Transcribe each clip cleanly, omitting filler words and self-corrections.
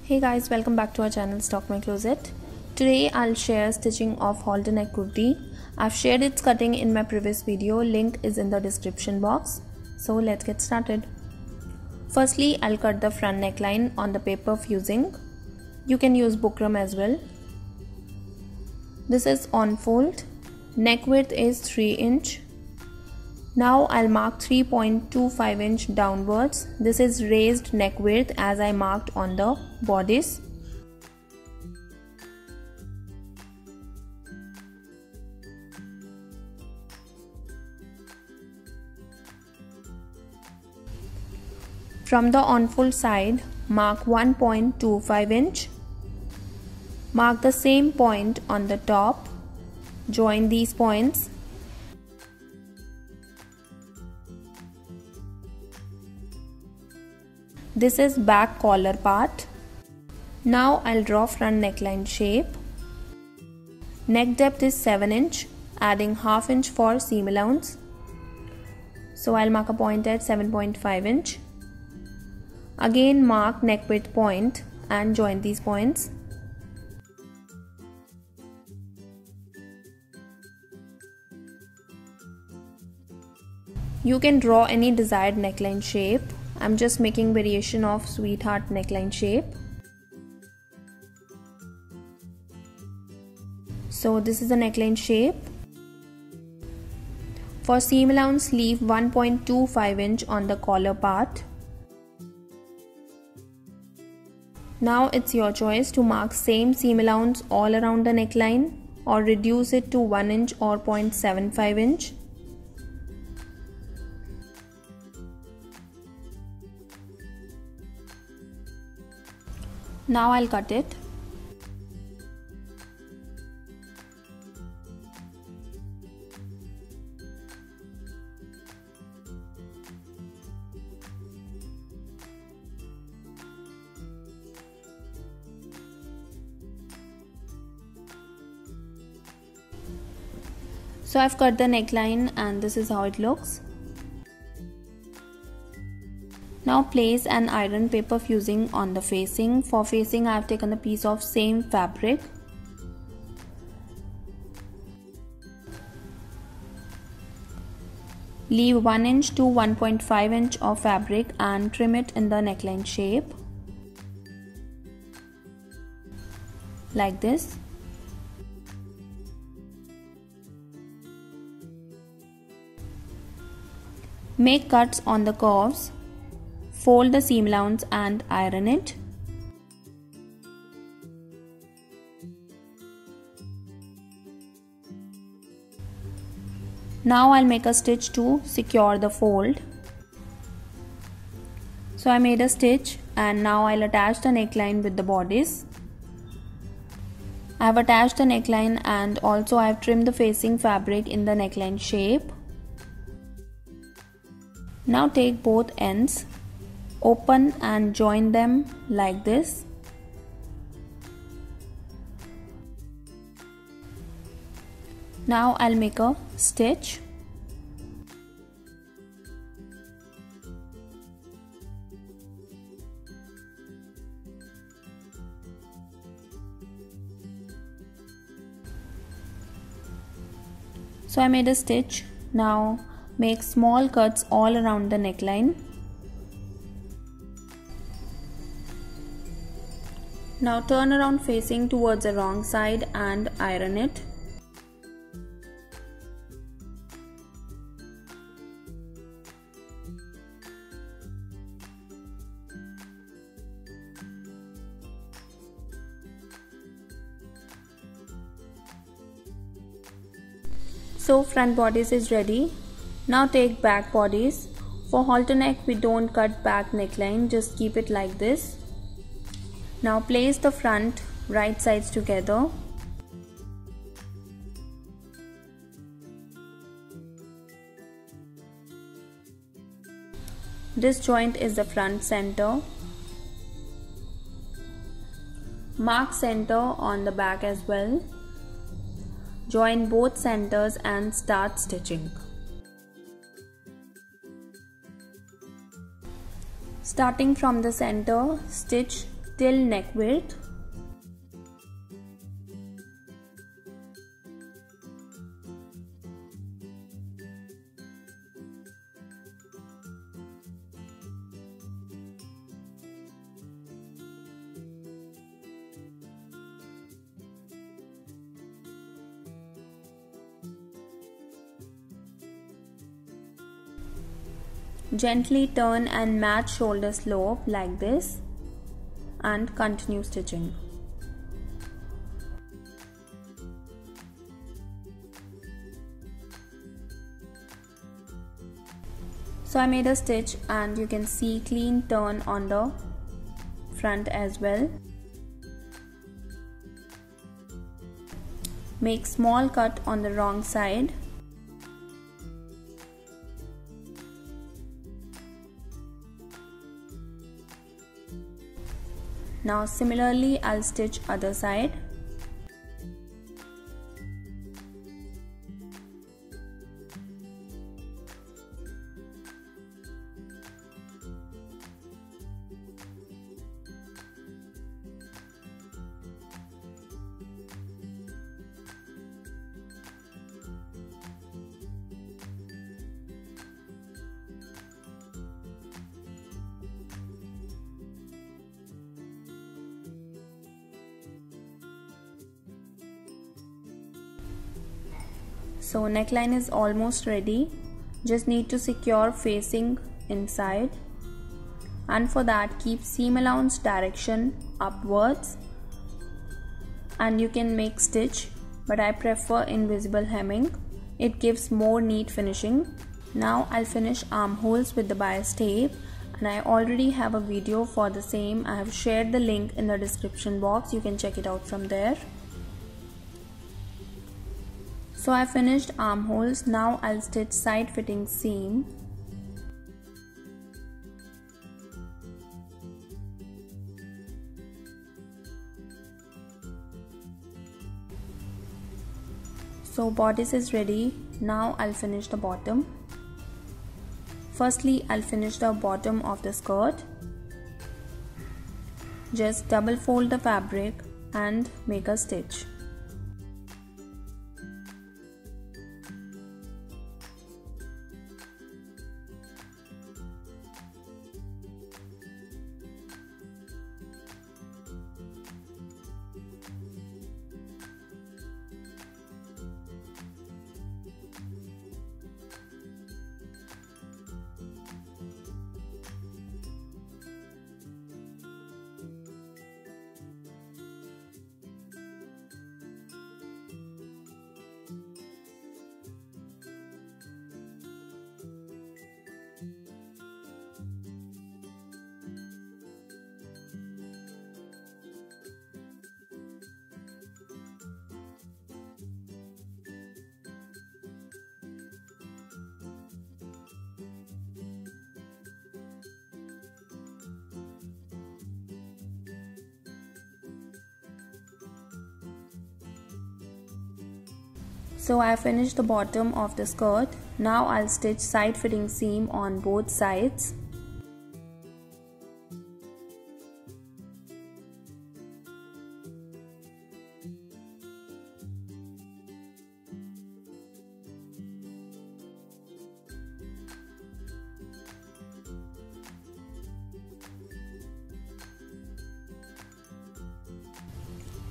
Hey guys, welcome back to our channel Stalk My Closet. Today I'll share stitching of halter neck kurti. I've shared its cutting in my previous video, link is in the description box. So let's get started. Firstly, I'll cut the front neckline on the paper fusing. You can use bukram as well. This is on fold. Neck width is 3 inch. Now I'll mark 3.25 inch downwards. This is raised neck width as I marked on the bodice. From the on-fold side, mark 1.25 inch. Mark the same point on the top. Join these points. This is back collar part. Now I'll draw front neckline shape. Neck depth is 7 inch, adding half inch for seam allowance. So I'll mark a point at 7.5 inch. Again mark neck width point and join these points. You can draw any desired neckline shape. I'm just making variation of sweetheart neckline shape. So this is the neckline shape. For seam allowance, leave 1.25 inch on the collar part. Now it's your choice to mark same seam allowance all around the neckline or reduce it to 1 inch or 0.75 inch. Now I'll cut it. So I've cut the neckline and this is how it looks. Now place an iron paper fusing on the facing. For facing I have taken a piece of same fabric. Leave 1 inch to 1.5 inch of fabric and trim it in the neckline shape. Like this. Make cuts on the curves. Fold the seam allowance and iron it. Now I'll make a stitch to secure the fold. So I made a stitch and now I'll attach the neckline with the bodice. I have attached the neckline and also I have trimmed the facing fabric in the neckline shape. Now take both ends. Open and join them like this. Now I'll make a stitch. So I made a stitch. Now make small cuts all around the neckline. Now turn around facing towards the wrong side and iron it. So front bodice is ready. Now take back bodice. For halter neck we don't cut back neckline, just keep it like this. Now place the front right sides together. This joint is the front center. Mark center on the back as well. Join both centers and start stitching. Starting from the center, stitch till neck width. Gently turn and match shoulder slope like this and continue stitching. So I made a stitch and you can see clean turn on the front as well. Make small cut on the wrong side. Now similarly I'll stitch other side. So neckline is almost ready, just need to secure facing inside, and for that keep seam allowance direction upwards, and you can make stitch, but I prefer invisible hemming, it gives more neat finishing. Now I'll finish armholes with the bias tape, and I already have a video for the same. I have shared the link in the description box, you can check it out from there. So I finished armholes, now I'll stitch side fitting seam. So bodice is ready, now I'll finish the bottom. Firstly, I'll finish the bottom of the skirt. Just double fold the fabric and make a stitch. So I finished the bottom of the skirt. Now I'll stitch side fitting seam on both sides.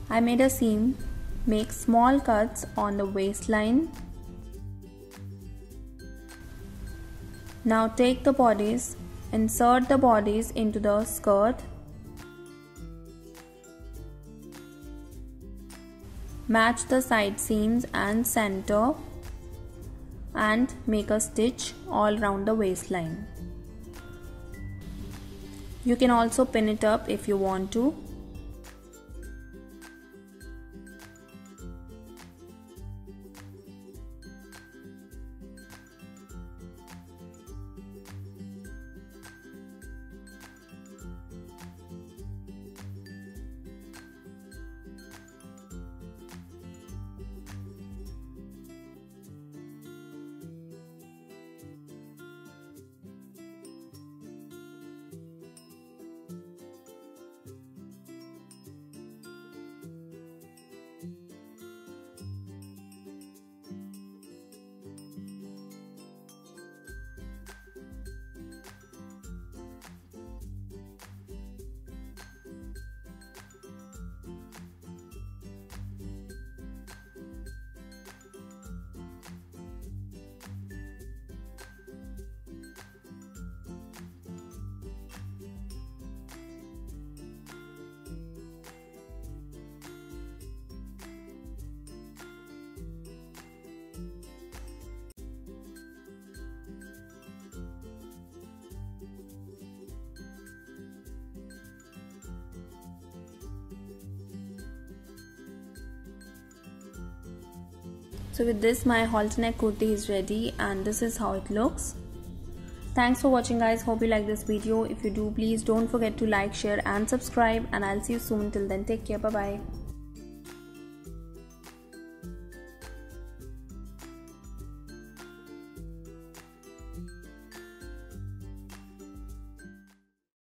I made a seam. Make small cuts on the waistline. Now take the bodice, insert the bodice into the skirt. Match the side seams and center and make a stitch all round the waistline. You can also pin it up if you want to. So with this, my halter neck kurti is ready and this is how it looks. Thanks for watching guys. Hope you like this video. If you do, please don't forget to like, share and subscribe, and I'll see you soon. Till then, take care. Bye bye.